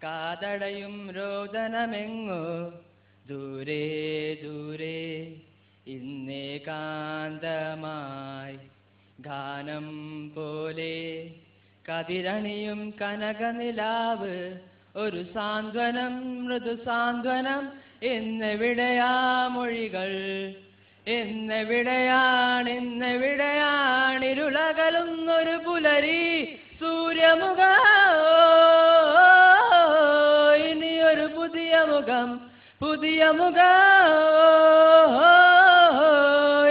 കാതടയും രോദനമെങ്ങോ ദൂരെ ദൂരെ ഇന്നേകാന്തമായി ഗാനം പോലെ കതിരണിയും കനകനിലാവ് ഒരു സാന്ത്വനം മൃദുസാന്ത്വനം എന്നെവിടെയാ മൊഴികൾ എന്നെവിടെയാണിരുളകലുന്നൊരു പുലരി സൂര്യമുഖ ഇനിയൊരു പുതിയ മുഖം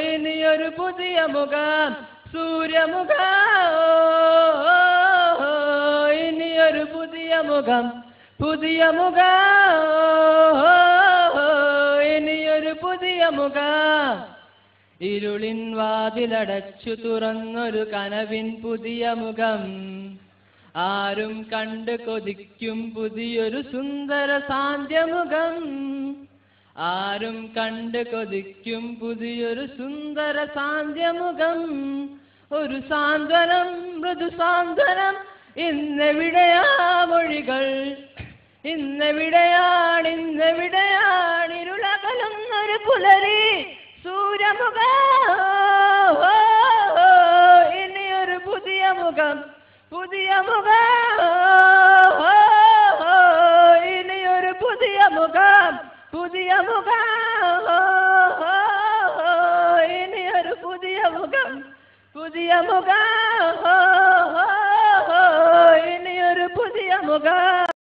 ഇനിയൊരു പുതിയ മുഖം സൂര്യമുഖ ഇനിയൊരു പുതിയ മുഖം ഇനിയൊരു പുതിയ മുഖം ഇരുളിൻ വാതിലടച്ചു തുറന്നൊരു കനവിൻ പുതിയ മുഖം ആരും കണ്ട് കൊതിക്കും പുതിയൊരു സുന്ദര സാന്ധ്യമുഖം ആരും കണ്ട് കൊതിക്കും പുതിയൊരു സുന്ദര സാന്ധ്യമുഖം ഒരു സാന്ത്വനം മൃദുസാന്ത്വനം ഇന്നെവിടെയാ മൊഴികൾ ഇന്നെവിടെയാണിരുളകലുന്നൊരു പുലരി സൂര്യമുഖ ഇനിയൊരു പുതിയ മുഖം ഇനിയൊരു പുതിയ മുഖം ഇനിയൊരു പുതിയ മുഖം ഇനിയൊരു പുതിയ മുഖം